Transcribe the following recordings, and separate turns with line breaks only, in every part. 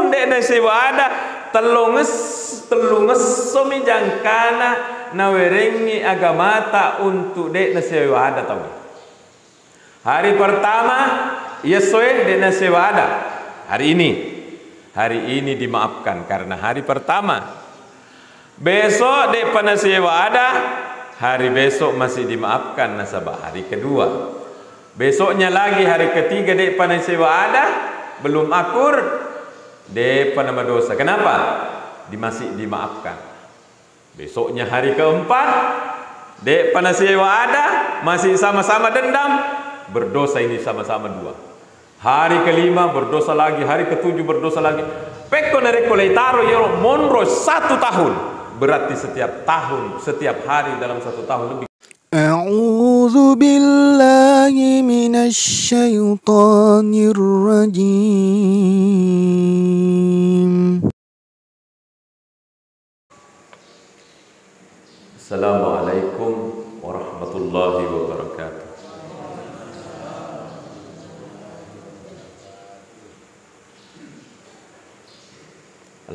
tahun dek na sewa ada telunges somi jangkana nawerengi agamata untuk dek na sewa ada tahu. Hari pertama Yesoe dek na sewa ada. Hari ini dimaafkan karena hari pertama. Besok dek pana sewa ada, hari besok masih dimaafkan nasabah. Hari kedua, besoknya lagi hari ketiga dek pana sewa ada, belum akur, dek pana dosa. Kenapa? Masih dimaafkan. Besoknya hari keempat, dek pana sewa ada, masih sama-sama dendam, berdosa ini sama-sama dua. Hari kelima berdosa lagi, hari ketujuh berdosa lagi. Peko nerekolei taro yoro monro 1 tahun. Berarti setiap tahun, setiap hari dalam 1 tahun lebih.
A'udzu billahi minasy syaithanir rajim.
Assalamualaikum warahmatullahi wabarakatuh.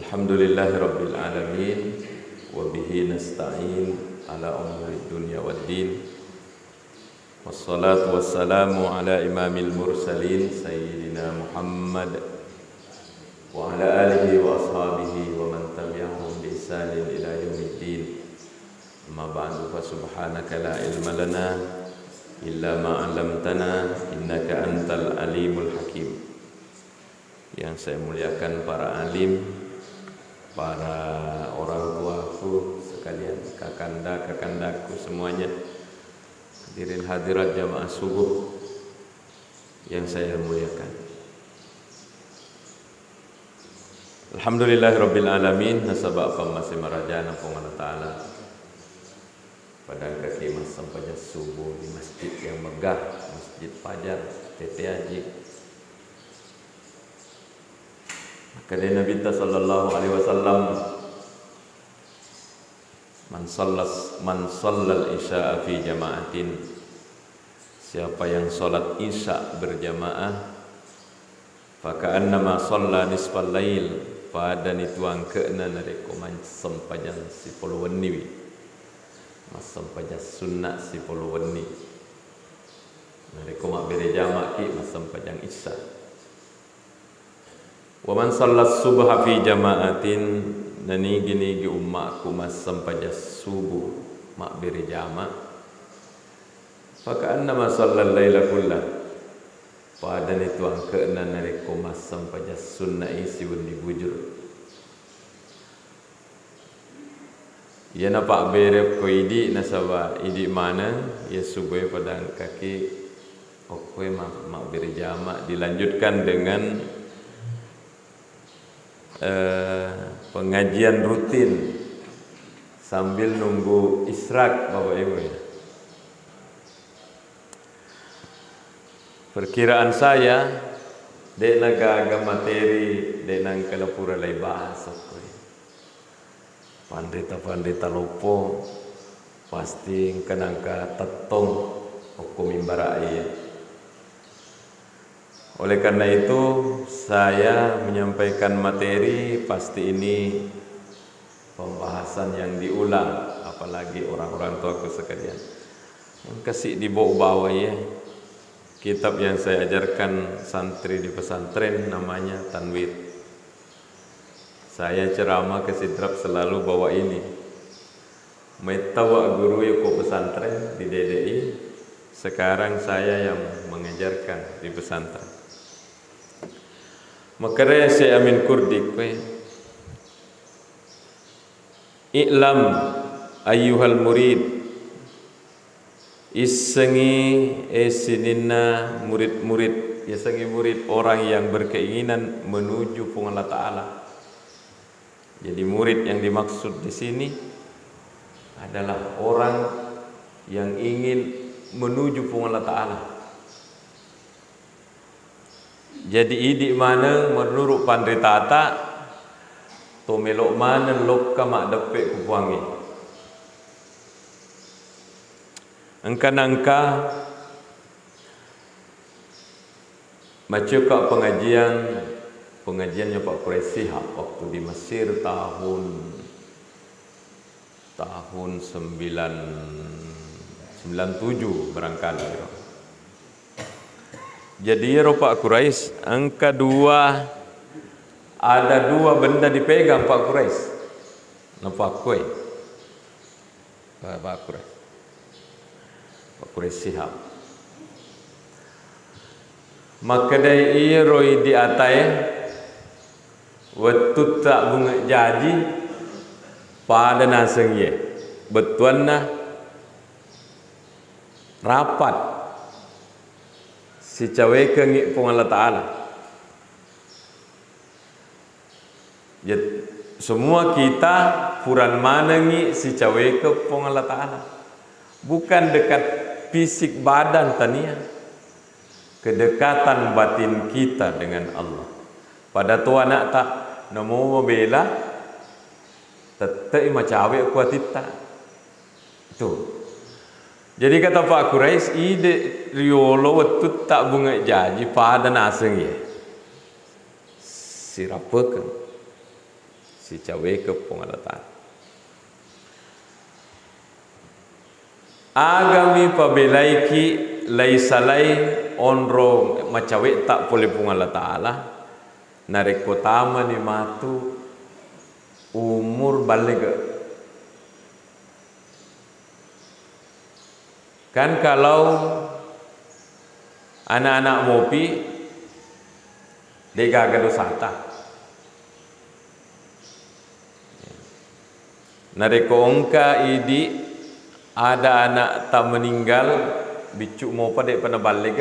Alhamdulillahi rabbil alamin. Wabihi nasta'in ala umuri dunya waddin. Wassalatu wassalamu ala imamil mursalin Sayyidina Muhammad wa ala alihi wa ashabihi wa man tabi'ahum bi ihsanin ila yaumiddin. Amma ba'du, fa subhanaka la ilma lana illa ma 'allamtana innaka antal alimul hakim. Yang saya muliakan para alim, para orang tuaku sekalian, kakandaku semuanya, hadirin hadirat jamaah subuh yang saya muliakan. Alhamdulillahirabbil alamin, nasaba apa masih marajana Allah taala pada kaki mas sampai subuh di masjid yang megah, Masjid Fajar TTAJ. Kata Nabi sallallahu alaihi wasallam, man shallal isya fi jama'atin, siapa yang salat isya berjamaah, faka'annama shalla nisfal lail, pada nituang keena nareko man sampajan si puluh wenni, mas sampajan sunnah si puluh wenni, nareko mak bere jamak ki mas sampajan isya. Wa man sallat subha fi jama'atin, nani gini gi ummaku mas sampaja subuh mak beri jama', faka annama sallal laila kullah, pada itu angkeuna nareko mas sampaja sunnah isi wundi bujur. Ya napak bere ko idi nasaba idi mana ya subuh padang kaki okwe mak beri jama', dilanjutkan dengan pengajian rutin sambil nunggu israk Bapak Ibu ya. Perkiraan saya dek naga materi dek nang kalapura lai bahasa koy. Pandita lopo pasti kenangka tetong hukum imbarai. Oleh karena itu saya menyampaikan materi, pasti ini pembahasan yang diulang, apalagi orang-orang tuaku sekalian. Yang kasih dibawa-bawa ya, kitab yang saya ajarkan santri di pesantren namanya Tanwir. Saya ceramah ke Sidrap selalu bawa ini. Metawa guru yuko pesantren di DDI, sekarang saya yang mengajarkan di pesantren. Makanya saya amin kurdik we. I'lam ayyuhal murid, isengi esinina murid-murid, isengi murid orang yang berkeinginan menuju pung Allah Ta'ala. Jadi murid yang dimaksud di sini adalah orang yang ingin menuju pung Allah Ta'ala. Jadi idi mana menurut pandritata to melok mana lokka mak depek kupuangi. Angka-angka macam pengajian pengajiannya Pak Quraisy Shihab waktu di Mesir tahun 97 barangkali. Jadi Pak Quraisy angka 2, ada 2 benda dipegang Pak Quraisy. Nampak kue Pak Quraisy Shihab. Maka dari iroi di atai waktu tak bunga jadi pada naseng ye betuanna rapat si cawe ke ngi pung Allah Ta'ala. Semua kita puran mana ngi si cawe ke pung Allah Ta'ala, bukan dekat fisik badan tania, kedekatan batin kita dengan Allah. Pada tu anak tak namo bela tetap macawe kuat kita itu. Jadi kata Pak Quraisy, ide riolo waktu tak bunga jaji pada naseng ye sirapekan si cawe ke pengalatan agami pabelaiki laisalai onro macawe tak boleh pungal Ta'ala narek kotama ni matu umur balik. Kan kalau anak-anak mopi dega dosata nareko ongka idi ada anak tak meninggal bicu mau pada pada balik,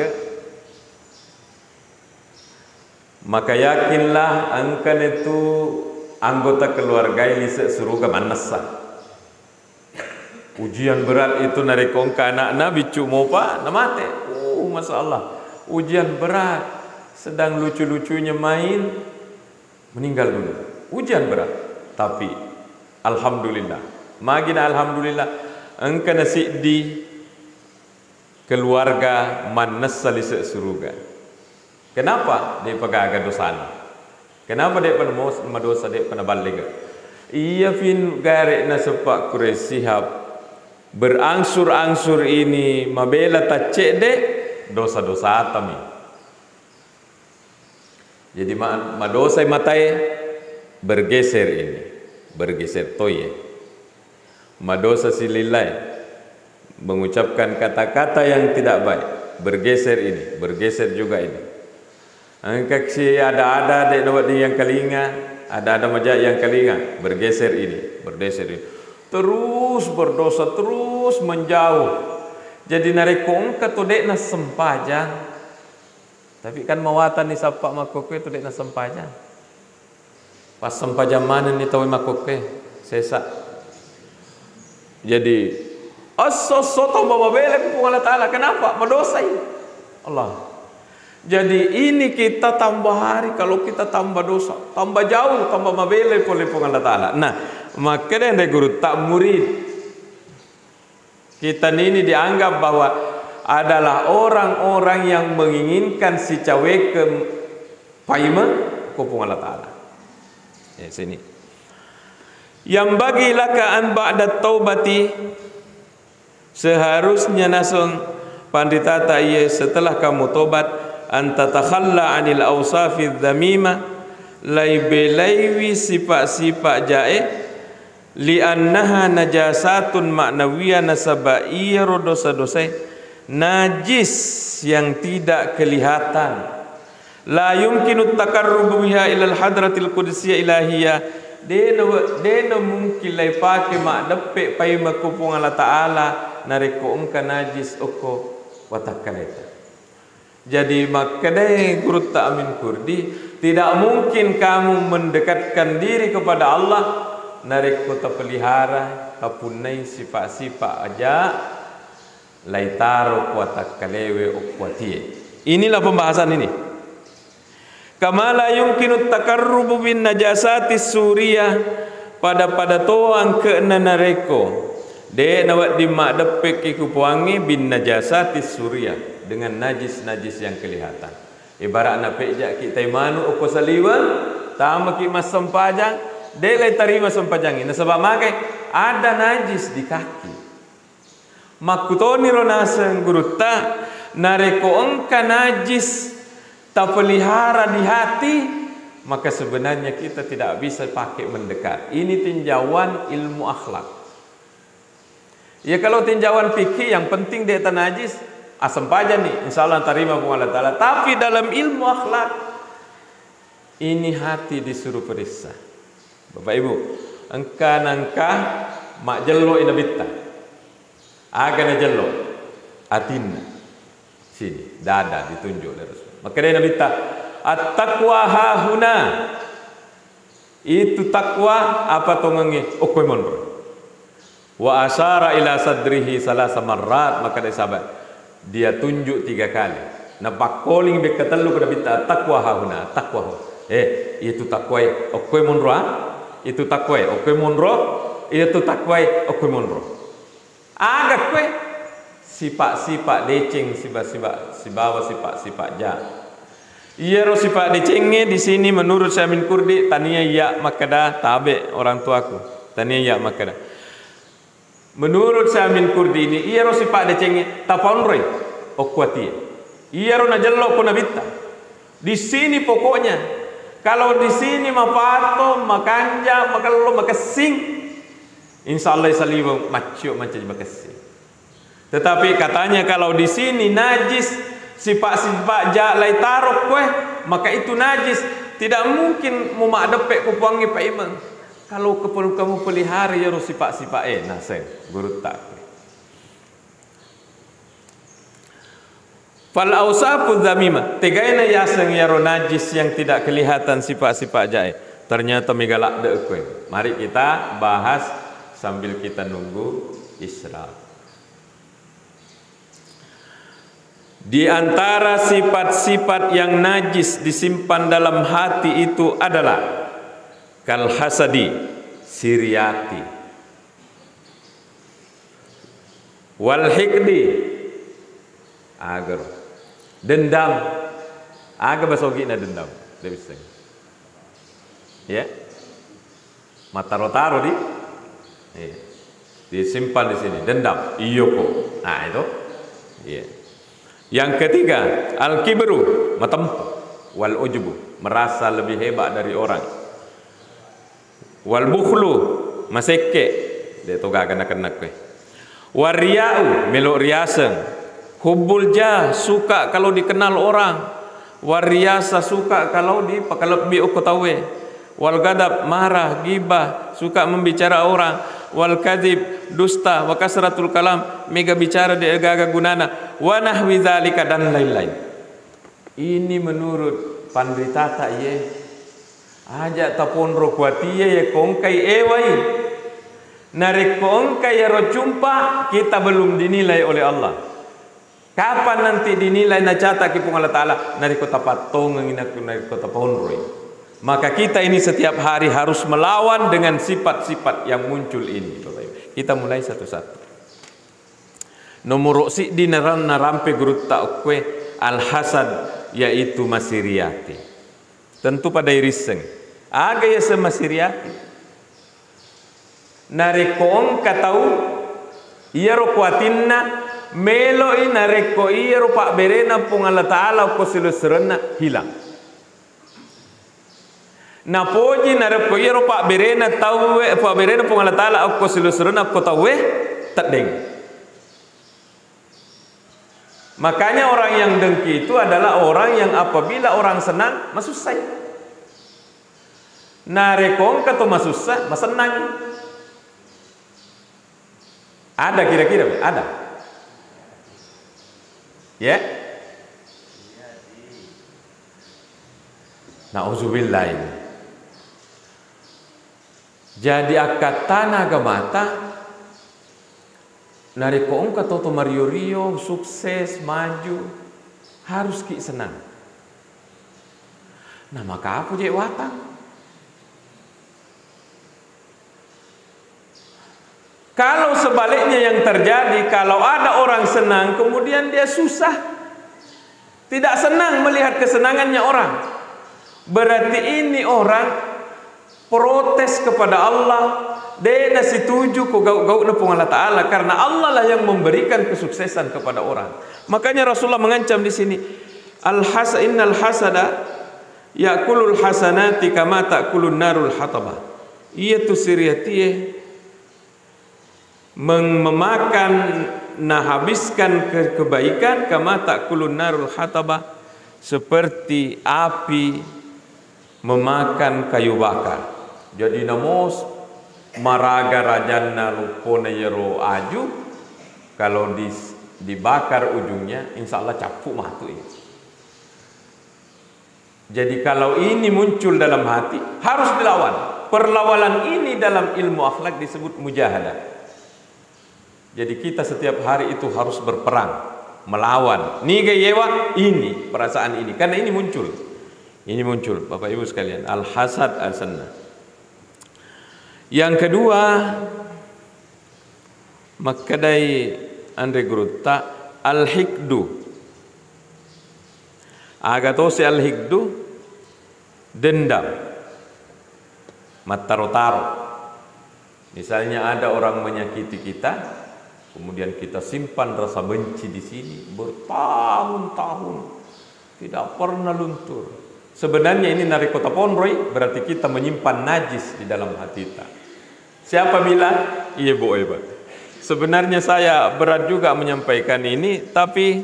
maka yakinlah angkan itu anggota keluarga ini surga manasa. Ujian berat itu nareko ongka anak bicu mau pa namate. Masalah ujian berat, sedang lucu-lucunya main meninggal dulu. Ujian berat, tapi alhamdulillah, magina alhamdulillah engkau nasi di keluarga manasa di surga. Kenapa dia pagaga dosana? Kenapa dia pernah dosa dia pernah balik? Iya fin garek na sepak Quraisy Shihab berangsur-angsur ini mabela tacek de dosa-dosa atami. Jadi madosa matai bergeser ini, bergeser toye. Madosa sililai mengucapkan kata-kata yang tidak baik, bergeser ini, bergeser juga ini. Angkat si ada dek nawat di yang kalinga, ada majak yang kalinga, bergeser ini, bergeser ini. Terus berdosa, terus menjauh. Jadi narekong tu dek na sempajang. Tapi kan mawatan ni sapak makoke tu dek na sempajang. Pas sempajang mana ni tahu makoke sesak. Jadi as-so tambah babele ku Allah Taala. Kenapa? Mendosai Allah. Jadi ini kita tambah hari, kalau kita tambah dosa, tambah jauh, tambah mabele oleh Allah Taala. Nah, maka dari guru tak murid kita ini dianggap bahwa adalah orang-orang yang menginginkan si cawe ke paima kupung Allah Ta'ala. Ya, sini. Yang bagilah an ba'da taubati, seharusnya nasung panditata ia setelah kamu tobat anta takhalla anil awsafi dzamimah laibelaiwi sifat-sifat jae li'annaha najasatun ma'nawiyah nasabaiyah dosa-dosa najis yang tidak kelihatan la yumkinu takarrubu biha ilal hadratil qudsiyah ilahiyah dena mungkin lai pake mak depe pai makupung Allah Ta'ala nareko engka najis oko watakaleta. Jadi makadai guru ta'amin kurdi tidak mungkin kamu mendekatkan diri kepada Allah nareko tapelihara kapunai sifat-sifat aja laitaro kuatakalewe ukwatie. Inilah pembahasan ini. Kama la yumkinu takarrubu bin najasati suriyah pada toang ke nareko de nawat di mak depek iku puangi bin najasati suriyah dengan najis-najis yang kelihatan. Ibarat nak pejak kita manu uko saliwan, tama ki mas sempajang, delai tarima sempajang ini sebab makai ada najis di kaki. Makutoni ronaseng gurutta nareko engka najis tak pelihara di hati, maka sebenarnya kita tidak bisa pakai mendekat. Ini tinjauan ilmu akhlak. Ya kalau tinjauan fikih yang penting dia tak najis, asam paja nih, insya Allah terima Allah Ta'ala. Tapi dalam ilmu akhlak, ini hati disuruh periksa. Bapak Ibu, engkau nangkah mak jello ina bitta, agak jello, atina, sini, dada ditunjuk oleh Rasul. Maka dia nabita, at-taqwa hahuna. Itu takwa apa tongengi? Okoi monro. Wa asyara ila sadrihi salasa marrat, maka dia sahabat dia tunjuk 3 kali. Nampak calling be ketelu kada bita takwa hauna, takwa. Itu takwa okoi monro. Itu takwa okoi monro. Itu takwa okoi monro. Agak kue sifat-sifat deceng, sifat-sifat sifat ja. Iya ro sifat decengnya di sini menurut Syamin Kurdi tania ya makada tabe orang tuaku. Tania ya makada. Menurut Syamin Kurdi ini iya ro sifat decengnya taponroi okwati. Iya ro najallo ko nabita. Di sini pokoknya kalau di sini mapato makanja makallo makasing insyaallah saliwa macio macam makasing. Tetapi katanya kalau di sini najis sifat-sifat jalai tarok kue, maka itu najis. Tidak mungkin mu mak depek kupuangi Pak Imam. Kalau kamu pelihara ya sifat-sifat naseng guru tak. Fal ausafu dzamimah. Tegaina yaseng ya najis yang tidak kelihatan sifat-sifat jae. Ternyata megalak de kue. Mari kita bahas sambil kita nunggu isra. Di antara sifat-sifat yang najis disimpan dalam hati itu adalah kal hasadi, siriati, wal hikdi, agar dendam, agar basogi na dendam, lebih sering. Ya, mataro-taro disimpan di sini, dendam, iyoko, nah itu, ya. Yang ketiga, al-kibru, matempu, wal ujubu, merasa lebih hebat dari orang. Wal bukhlu, maseke, dia toga kena-kena kue. Wariyau, melok riaseng. Hubbul jah, suka kalau dikenal orang. Wariyasa, suka kalau bi ukotawe. Wal gadab, marah, gibah, suka membicara orang. Wal kadhib, dusta, wa kasratul kalam, mega bicara di gaga gunana, wa nahwi dzalika dan lain-lain. Ini menurut Pandritata ye aja tapon rokwati ye kongkai ewai narek kongkai ya rocumpa kita belum dinilai oleh Allah. Kapan nanti dinilai nacata ki pung Allah Taala narek kota patong nginaku narek kota ponroi. Maka kita ini setiap hari harus melawan dengan sifat-sifat yang muncul ini. Kita mulai satu-satu. Nomor si di narampe gurutta okwe al-hasad, yaitu masiriati. Tentu pada iriseng. Aga ya semasiriati. Nareko katau iyaro kuatinna melo nareko iyaro pak berena pung Allah Taala ko silusrena hilang. Na poji nareko iyaro pak berena tahu pak berena pung Allah Taala ko silusrena ko tahu tadeng. Makanya orang yang dengki itu adalah orang yang apabila orang senang masusai. Narekong kato masusah masenang. Ada kira-kira? Ada. Ya? Nauzubillah ini. Jadi akad tanaga mata nareko ongka toto mario-rio sukses maju harus ki senang. Nah maka apa je watang? Kalau sebaliknya yang terjadi, kalau ada orang senang kemudian dia susah, Tidak senang melihat kesenangannya orang. Berarti ini orang protes kepada Allah. Dia setuju ku gauk-gauk na Allah Ta'ala, karena Allah lah yang memberikan kesuksesan kepada orang. Makanya Rasulullah mengancam di sini, innal hasada ya'kulul hasanati kama ta'kulun narul hatabah. Ia tu siriatie memakan, habiskan kebaikan, kama ta'kulun narul hatabah, seperti api memakan kayu bakar. Jadi namos maraga rajanna lupona yero aju, kalau dibakar ujungnya insya Allah capuk matu ini. Jadi kalau ini muncul dalam hati harus dilawan. Perlawanan ini dalam ilmu akhlak disebut mujahadah. Jadi kita setiap hari itu harus berperang, melawan niga yewa ini, perasaan ini, karena ini muncul. Ini muncul Bapak Ibu sekalian, al-hasad al-sanna. Yang kedua, makadai andre grutta al-hikdu. Agatose al-hikdu, dendam, mataro-taro. Misalnya ada orang menyakiti kita, kemudian kita simpan rasa benci di sini bertahun-tahun, tidak pernah luntur. Sebenarnya ini nari kota ponroi, berarti kita menyimpan najis di dalam hati kita. Siapa bilang? Iya Bu Eba. Sebenarnya saya berat juga menyampaikan ini, tapi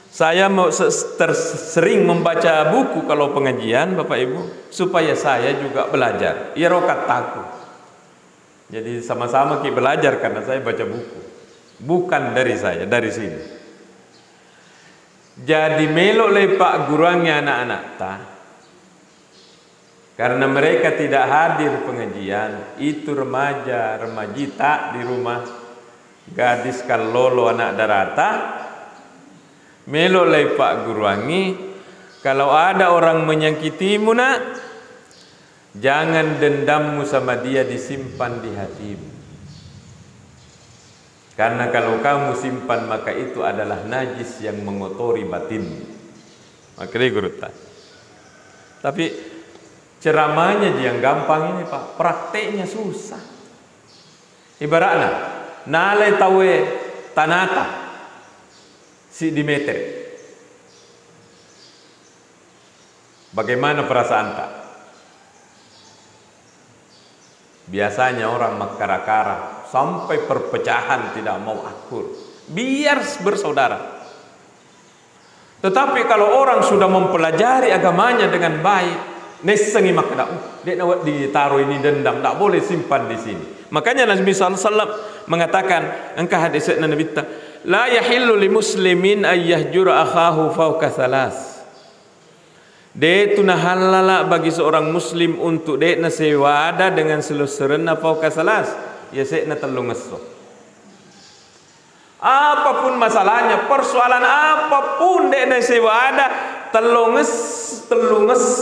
saya mau sering membaca buku kalau pengajian Bapak Ibu, supaya saya juga belajar. Iya rokat taku. Jadi sama-sama kita belajar karena saya baca buku. Bukan dari saya, dari sini. Jadi melok lepak gurangnya anak-anak ta, karena mereka tidak hadir pengajian, itu remaja, remajita di rumah, gadis kalolo anak darata, melok lepak gurangi, kalau ada orang menyakitimu nak, jangan dendammu sama dia disimpan di hatimu. Karena kalau kamu simpan, maka itu adalah najis yang mengotori batinmu. Makanya guru tak. Tapi ceramahnya yang gampang ini Pak, prakteknya susah. Ibaratnya nalai tawe tanata si dimeter. Bagaimana perasaan tak? Biasanya orang makara-kara sampai perpecahan, tidak mau akur, biar bersaudara. Tetapi kalau orang sudah mempelajari agamanya dengan baik, nesengi makna dia nak ditaruh ini dendam, tak boleh simpan di sini. Makanya Nabi sallallahu alaihi wasallam mengatakan, engkau hadis Nabi ta, la yahillu li muslimin ay yahjura akhahu fawqa thalas. De tuna halala bagi seorang muslim untuk de na sewada dengan seluserna fawqa thalas, ya sekna telung ngeso. Apapun masalahnya, persoalan apapun de na sewada telunges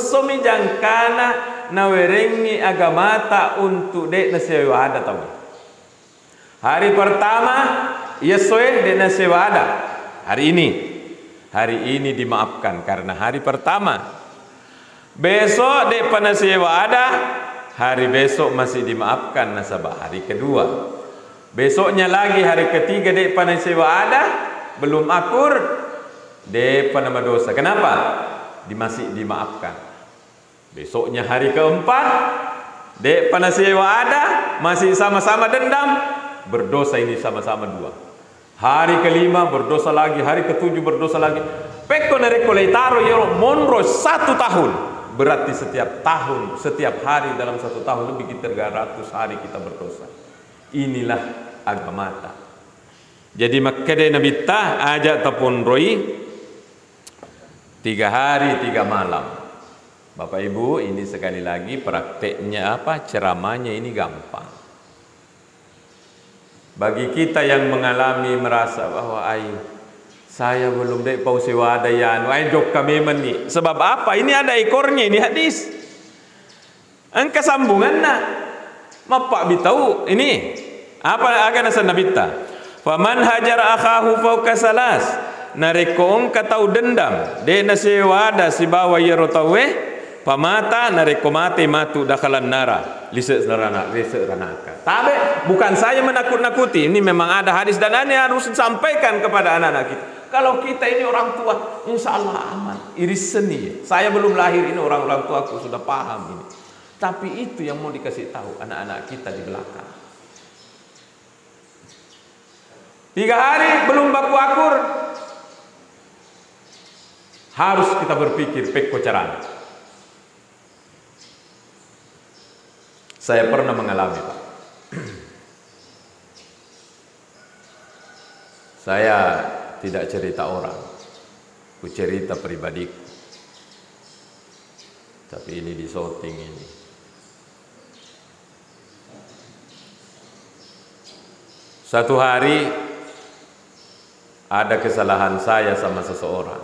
somijangkana nawerengi agamata untuk dek nasewada tahu. Hari pertama yesoe dek nasewada. Hari ini dimaafkan karena hari pertama. Besok dek panasewada, hari besok masih dimaafkan nasabah. Hari kedua, besoknya lagi hari ketiga dek panasewada belum akur, dek panama dosa. Kenapa? Masih dimaafkan. Besoknya hari keempat, dek panasewa ada, masih sama-sama dendam, berdosa ini sama-sama dua. Hari kelima berdosa lagi, hari ketujuh berdosa lagi. Peko narekolai taro yero monro 1 tahun. Berarti setiap tahun, setiap hari dalam 1 tahun lebih 300 hari kita berdosa. Inilah agamata. Jadi makanya Nabi ta ajak tapon roi 3 hari 3 malam. Bapak Ibu, ini sekali lagi prakteknya apa? Ceramahnya ini gampang. Bagi kita yang mengalami merasa bahwa saya belum dek pau sewa ada yan, jok kami meni. Sebab apa? Ini ada ekornya, ini hadis. Engka sambungan nak. Mapak bitau ini. Apa akan nasan nabita? Faman hajar akhahu fawqa salas. nareko katau dendam de na sewada si bawa yero tawe pamata nareko mate matu dakalan nara lise ranaka. Tapi bukan saya menakut-nakuti, ini memang ada hadis dan ini harus disampaikan kepada anak-anak kita. Kalau kita ini orang tua, insya Allah aman. Iris seni. Saya belum lahir, ini orang-orang tuaku sudah paham ini. Tapi itu yang mau dikasih tahu anak-anak kita di belakang. 3 hari belum baku akur, harus kita berpikir pekocaran. Saya pernah mengalami, Pak. Saya tidak cerita orang, ku cerita pribadiku. Tapi ini di shooting ini. Satu hari ada kesalahan saya sama seseorang.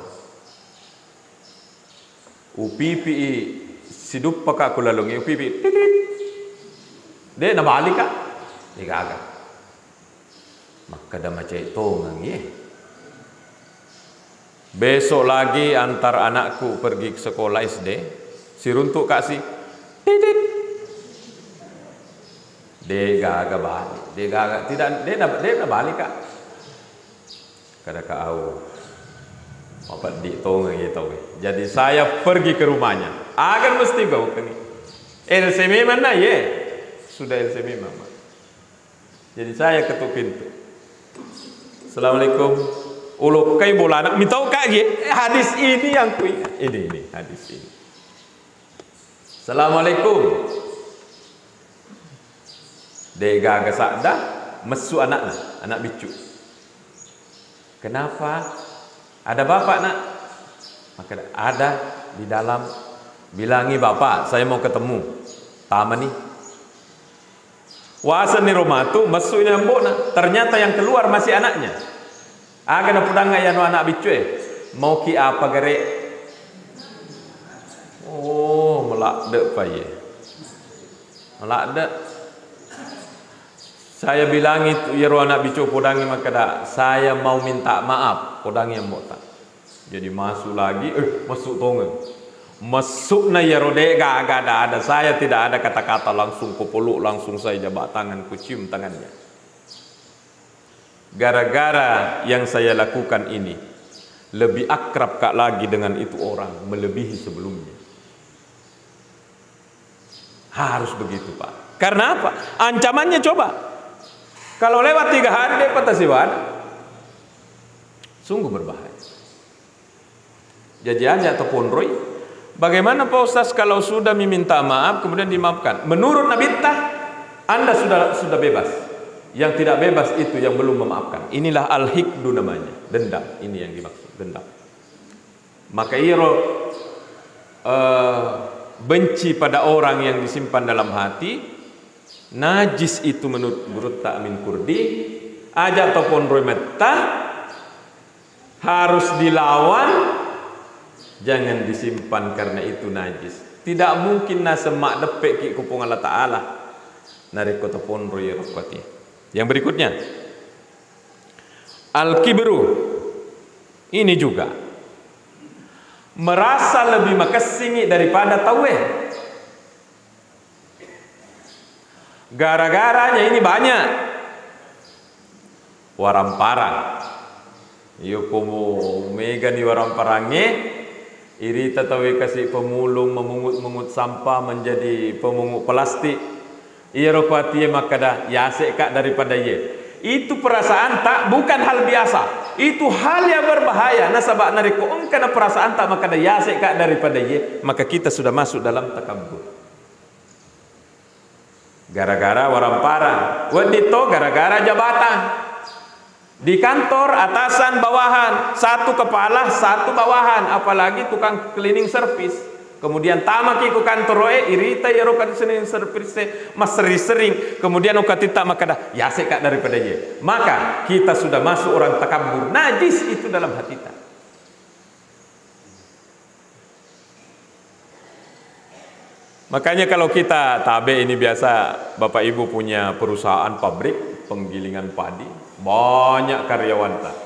Upipi sidup paka kulalungi upipi. Dia nak balik kah? Dia kagak. Maka dah macam itu ngangi. Besok lagi antar anakku pergi ke sekolah SD, si runtuk kasih titit. Dia kagak balik. Dia kagak tidak dia nak balik kah? Kada kau apa di tong gitu. Jadi saya pergi ke rumahnya. Agar mesti bau kini. LCM mana ye? Sudah LCM mama. Jadi saya ketuk pintu. Assalamualaikum. Ulo kai bola anak minta kak ye. Hadis ini yang ku ingat. Ini hadis ini. Assalamualaikum. Dega gasada mesu anaknya, anak bicu. Kenapa? Ada bapak nak? Maka ada di dalam. Bilangi bapak, saya mau ketemu. Taman nih. Wasan ni rumah tu masuknya mbok. Ternyata yang keluar masih anaknya. Aga na pudang ngayan anak bicu mau ki apa gere? Oh, melakde pa ye. Melakde. Saya bilang itu ya anak bicu pudangi maka dah saya mau minta maaf pudangi yang mbok tak. Jadi masuk lagi masuk tonga. Masuk na ya rode gak ada. Saya tidak ada kata-kata langsung kupeluk, langsung saya jabat tangan, kucium tangannya. Gara-gara yang saya lakukan ini lebih akrab kak lagi dengan itu orang melebihi sebelumnya. Harus begitu Pak. Karena apa? Ancamannya coba. Kalau lewat 3 hari dia patah siwad, sungguh berbahaya. Jadi aja ataupun Roy. Bagaimana Pak Ustaz kalau sudah meminta maaf kemudian dimaafkan? Menurut Nabi Anda sudah bebas. Yang tidak bebas itu yang belum memaafkan. Inilah al-hikdu namanya, dendam. Ini yang dimaksud, dendam. Maka benci pada orang yang disimpan dalam hati, najis itu menurut Ta'min Kurdi, aja ataupun rumeta harus dilawan. Jangan disimpan karena itu najis. Tidak mungkin nasemak depek ki kupung Allah Ta'ala. Nariko tepon roya rakwati. Yang berikutnya, al-kibru. Ini juga merasa lebih makasih daripada tawe. Gara-garanya ini banyak waramparang. Yo komo mega di waramparangnya. Irita tawe kasih pemulung memungut sampah menjadi pemungut plastik. Ia rokwati maka dah yasek kak daripada ye. Itu perasaan tak bukan hal biasa. Itu hal yang berbahaya. Nasabak nariku karena perasaan tak maka dah yasek kak daripada ye. Maka kita sudah masuk dalam takabur. Gara-gara waramparang. Wadito gara-gara jabatan. Di kantor atasan bawahan, satu kepala satu bawahan, apalagi tukang cleaning service. Kemudian tamaki ku kantor roe irita ya rokan cleaning service mas sering. Kemudian ukatita maka dah ya sekak daripada ye. Maka kita sudah masuk orang takabur, najis itu dalam hati kita. Makanya kalau kita tabe ini biasa Bapak Ibu punya perusahaan pabrik penggilingan padi, banyak karyawan tak.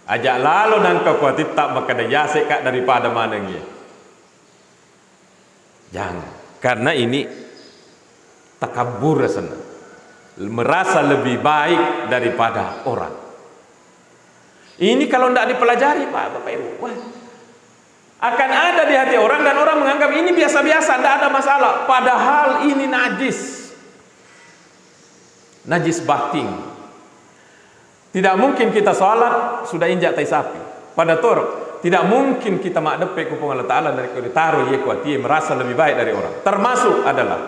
Ajak lalu nangka kuatit tak maka dah yasek kak daripada mana dia. Jangan. Karena ini takabur rasanya. Merasa lebih baik daripada orang. Ini kalau tidak dipelajari Bapak Ibu, wah, akan ada di hati orang dan orang menganggap ini biasa-biasa, tidak ada masalah. Padahal ini najis. Najis batin. Tidak mungkin kita salat sudah injak tai sapi. Pada torok, tidak mungkin kita makdepe kupung Allah Ta'ala dari taruh ye kuatie merasa lebih baik dari orang. Termasuk adalah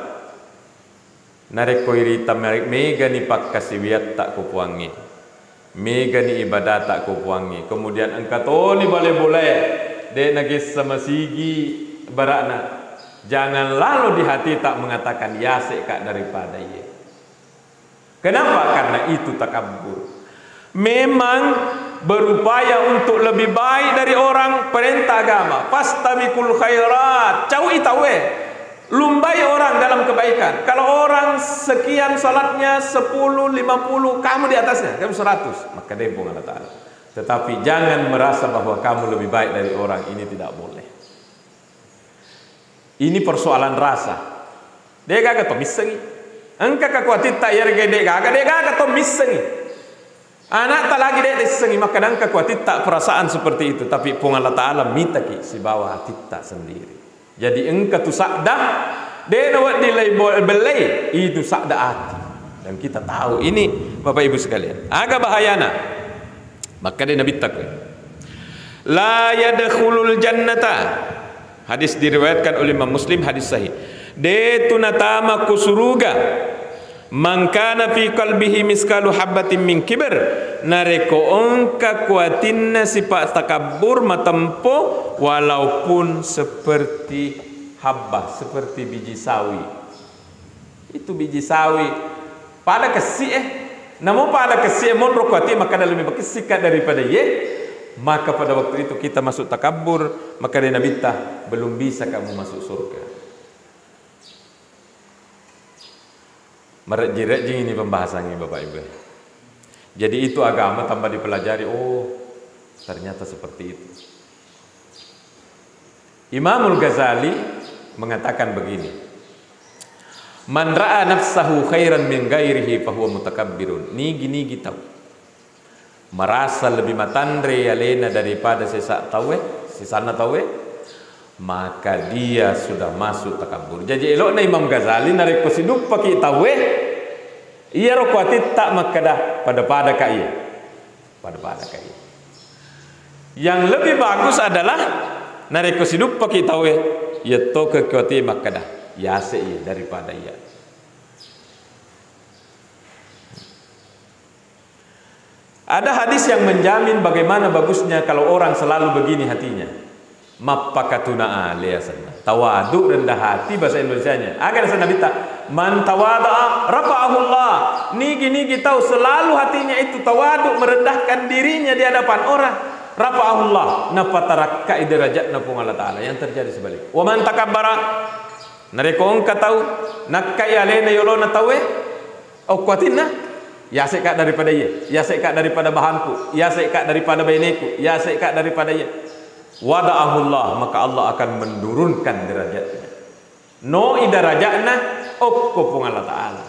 narek koirita mega ni pak kasiwiat tak kupuangi. Mega ni ibadat tak kupuangi. Kemudian engkau toni boleh-boleh dek nagis sama sigi barakna. Jangan lalu di hati tak mengatakan yasek kak daripada ye. Kenapa? Karena itu takabur. Memang berupaya untuk lebih baik dari orang, perintah agama. Fastabiqul khairat. Cau itawe. Lumbai orang dalam kebaikan. Kalau orang sekian salatnya 10, 50, kamu di atasnya, kamu 100, maka dempung Allah Ta'ala. Tetapi jangan merasa bahwa kamu lebih baik dari orang, ini tidak boleh. Ini persoalan rasa. Dia kagak to misengi. Engka kakuatit tak yer gede kagak dia kagak to misengi. Anak tak lagi dia disengi, maka engka kakuatit tak perasaan seperti itu, tapi pun Allah Ta'ala minta ki si bawah hati tak sendiri. Jadi engkau tu sakda, dia nak nilai belai itu sakda hati. Dan kita tahu ini Bapak Ibu sekalian, agak bahayana. Maka dia Nabi takwa. La yadkhulul jannata. Hadis diriwayatkan oleh Imam Muslim, hadis sahih. Dia tu natama ku surga. Man kana fi qalbihi miskalu habatin min kibr. Nareko ongka kuatinna sifat takabur matempo walaupun seperti habbah, seperti biji sawi. Itu biji sawi pada kesi namun pada kesi mon rokuati maka lebih berkesikat daripada ye, maka pada waktu itu kita masuk takabur, maka dia Nabi tah belum bisa kamu masuk surga. Merejing ini pembahasannya Bapak Ibu. Jadi itu agama tambah dipelajari, oh ternyata seperti itu. Imamul Ghazali mengatakan begini, man ra'a nafsahu khairan min ghairihi fahuwa mutakabbirun. Nigi tahu merasa lebih matandre alena daripada sesana tawe, maka dia sudah masuk takabur. Jadi elokna Imam Ghazali narik kosiduk pakai tawe, iya rokuati tak makadah pada kaya. Yang lebih bagus adalah narik kosiduk pakai tawe, ya to ke kuati makadah, ya se daripada ia. Ada hadis yang menjamin bagaimana bagusnya kalau orang selalu begini hatinya. Mappakatuna aliasanna. Tawadu, rendah hati bahasa Indonesianya. Agar Nabi tak man tawada'a rafa'ahullah. Nigi tahu selalu hatinya itu tawadu, merendahkan dirinya di hadapan orang. Rafa'ahullah. Napataraka iderajat napung Allah Ta'ala. Yang terjadi sebalik. Wa man takabbara. Narekong tahu nakkai alena yolona tawe. Okwatinna. Ya sekat daripada ia. Ya sekat daripada bahanku. Ya sekat daripada baineku. Ya sekat daripada ia. Wada'ahullah, maka Allah akan menurunkan derajatnya. No idarajatna okko Allah Ta'ala.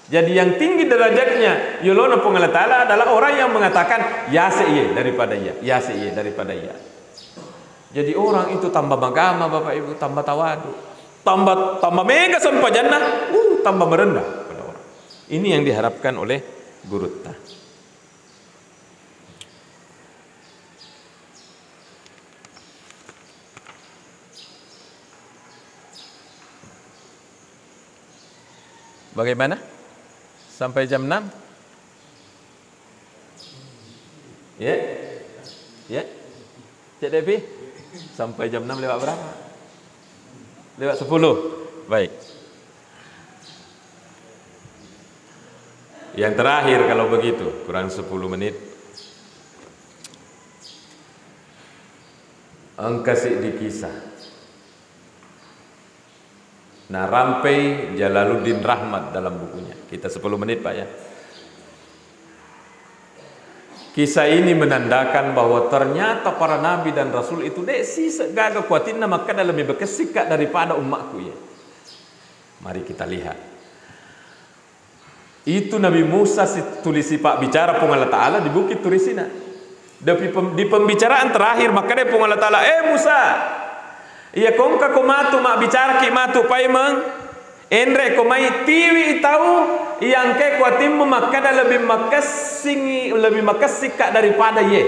Jadi yang tinggi derajatnya yolona pun Allah Ta'ala adalah orang yang mengatakan ya seiye daripada ia, ya seiye daripada ia. Jadi orang itu tambah agama Bapak Ibu, tambah tawadu, tambah mega sampai jannah, tambah merendah pada orang. Ini yang diharapkan oleh Guru Ta. Bagaimana? Sampai jam 6? Ya? Ya? Cik Devi? Sampai jam 6 lewat berapa? Lewat 10? Baik. Yang terakhir kalau begitu, kurang 10 menit. Engkasih dikisah. Nah, Rampai Jalaluddin Rahmat dalam bukunya. Kita 10 menit Pak ya. Kisah ini menandakan bahwa ternyata para nabi dan rasul itu si segaga kuatinna maka lebih berkesikat daripada umatku ya. Mari kita lihat. Itu Nabi Musa tulisi pak bicara pung Allah Ta'ala di bukit Turisina. Di pembicaraan terakhir maka dia pung Allah Ta'ala, Musa, iya kongka komatu mak bicara ki matu paimeng endre komai tiwi tahu yang ke kuatimmu maka lebih makasika daripada ye.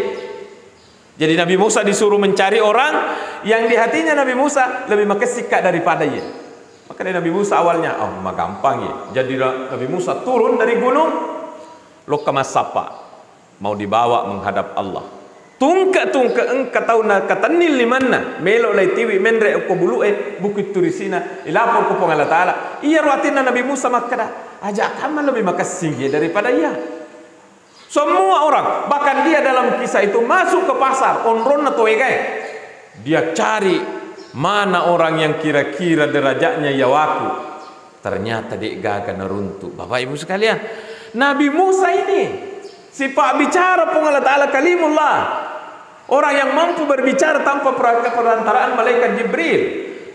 Jadi Nabi Musa disuruh mencari orang yang di hatinya Nabi Musa lebih makasika daripada ye. Maka dari Nabi Musa awalnya mah gampang ya. Jadi Nabi Musa turun dari gunung lokama sapa mau dibawa menghadap Allah. Tungka engka tahu na katanil limanna melo lai tiwi mendre ko bulu bukit Turisina ilapor ko pong Allah Ta'ala. Iya ruatina Nabi Musa makada ajak kamu lebih makasih daripada ia. Semua orang bahkan dia dalam kisah itu masuk ke pasar onron atau egai. Dia cari mana orang yang kira-kira derajatnya yawaku. Ternyata dia gagal neruntuk. Bapak Ibu sekalian, Nabi Musa ini si pak bicara pun Allah Ta'ala kalimullah, orang yang mampu berbicara tanpa perantaraan malaikat Jibril.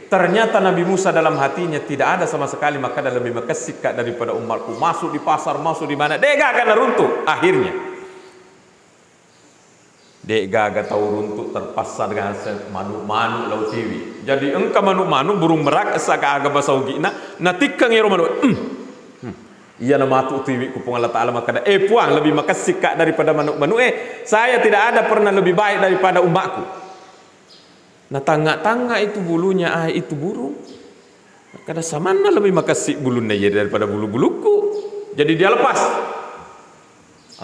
Ternyata Nabi Musa dalam hatinya tidak ada sama sekali maka ada lebih makasika daripada umatku. Masuk di pasar, masuk di mana, dia gagal neruntuk. Akhirnya dia gagal tahu runtuk terpasar dengan manu lau tiwi. Jadi engka manu burung merak esaka aga basaugi na tikang yero manu iya nama tu tiwi ku Allah Ta'ala maka puang lebih makasika daripada manu saya tidak ada pernah lebih baik daripada umatku. Nah tangga itu bulunya itu burung kada samana lebih makasih bulunya ya daripada bulu-buluku. Jadi dia lepas.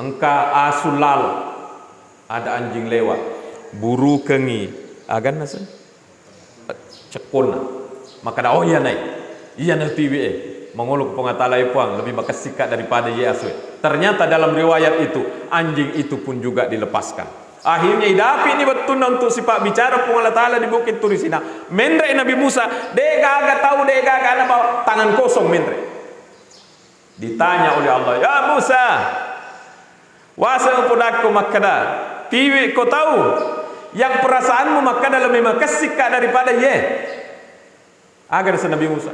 Engka asulal ada anjing lewat, buru kengi agan nasan cekona maka dah iya naik tiwi mengolok pengatalai puang lebih makasika daripada Yesus. Ternyata dalam riwayat itu anjing itu pun juga dilepaskan. Akhirnya idapi ini betul untuk sifat bicara pun Allah Ta'ala di bukit Turisina. Mendre Nabi Musa dega agak tahu dega agak bawa tangan kosong mendre. Ditanya oleh Allah, ya Musa, wasa pudaku makada tiwi kau tahu yang perasaanmu makada lebih makasika daripada ye. Agar Nabi Musa,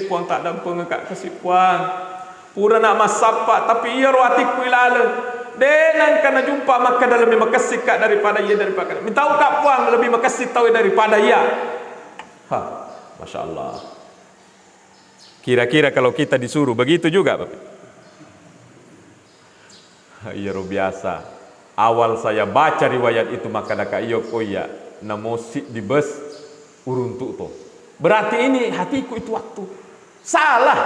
puang tak ada pengekak kasih puang. Pura nak masapa tapi ia roatiku ilale. Denang kana jumpa maka dalam lebih makasih kak daripada ia daripada. Minta kak puang lebih makasih tahu daripada ia. Masya Allah. Kira-kira kalau kita disuruh begitu juga, Bapak. Iya biasa. Awal saya baca riwayat itu maka daka iyo koya namosi di bus uruntuk to. Berarti ini hatiku itu waktu salah.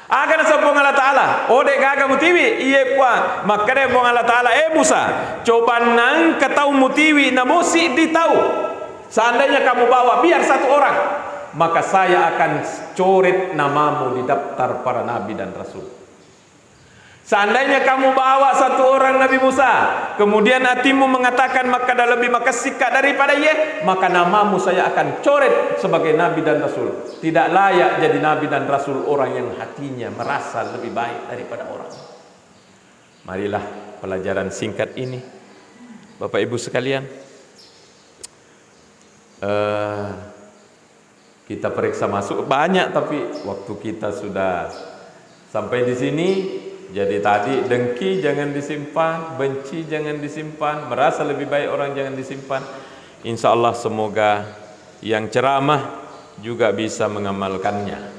Agar sopong Allah Ta'ala, ode gaga mutiwi, iye puang, maka dia pong Allah Ta'ala, Musa, coba nang ketau mutiwi, namosi ditau. Seandainya kamu bawa biar satu orang, maka saya akan coret namamu di daftar para nabi dan rasul. Seandainya kamu bawa satu orang Nabi Musa, kemudian hatimu mengatakan maka dah lebih makasika daripada ye, maka namamu saya akan coret sebagai nabi dan rasul. Tidak layak jadi nabi dan rasul orang yang hatinya merasa lebih baik daripada orang. Marilah pelajaran singkat ini, Bapak Ibu sekalian, kita periksa masuk banyak, tapi waktu kita sudah sampai di sini. Jadi tadi dengki jangan disimpan, benci jangan disimpan, merasa lebih baik orang jangan disimpan. Insya Allah semoga yang ceramah juga bisa mengamalkannya.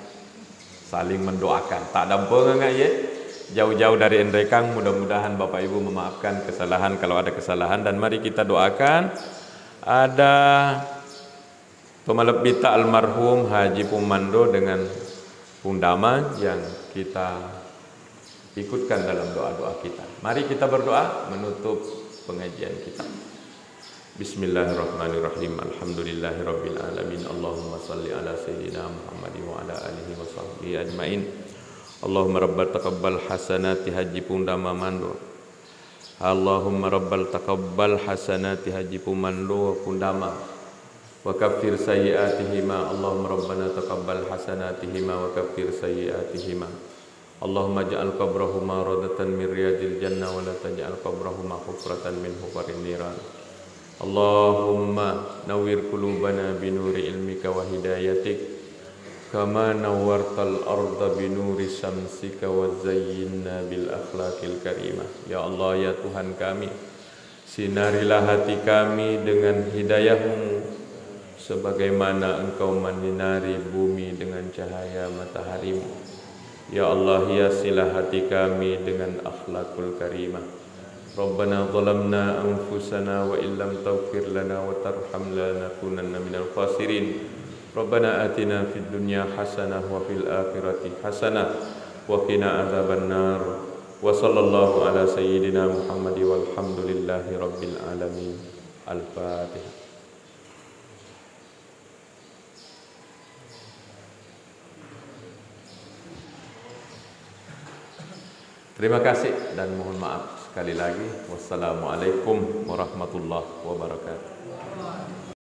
Saling mendoakan. Tak ada pengengat ya. Jauh-jauh dari endrekang, mudah-mudahan Bapak Ibu memaafkan kesalahan kalau ada kesalahan. Dan mari kita doakan. Ada pemalebita almarhum Haji Pumando dengan Pundama yang kita ikutkan dalam doa-doa kita. Mari kita berdoa menutup pengajian kita. Bismillahirrahmanirrahim. Alhamdulillahirabbil alamin. Allahumma shalli ala sayyidina Muhammadin wa ala alihi wa sahbihi ajmain. Allahumma rabbal taqabbal hasanati Haji Pundama Mando. Allahumma rabbal taqabbal hasanati Haji Pumando Pundama wa kaffir sayyi'atihima. Allahumma rabbana taqabbal hasanatihima wa kaffir sayyi'atihima. Allahumma ja'al qabrahuma radatan min riyadil jannah wa la taj'al qabrahuma hufratan min hufarin niran. Allahumma nawwir qulubana binuri ilmika wa hidayatik kama nawwartal arda binuri syamsika wa zayyinna bil akhlaqil karimah. Ya Allah, ya Tuhan kami, sinarilah hati kami dengan hidayah-Mu sebagaimana Engkau menyinari bumi dengan cahaya matahari-Mu. Ya Allah, hiasilah hati kami dengan akhlakul karimah. Rabbana zalamna anfusana wa illam taghfir lana wa tarhamna lanakunanna minal khasirin. Rabbana atina fid dunya hasanah wa fil akhirati hasanah wa qina adzabannar. Wa sallallahu ala sayyidina Muhammad walhamdulillahi rabbil alamin. Al-Fatihah. Terima kasih dan mohon maaf sekali lagi. Wassalamualaikum warahmatullahi wabarakatuh.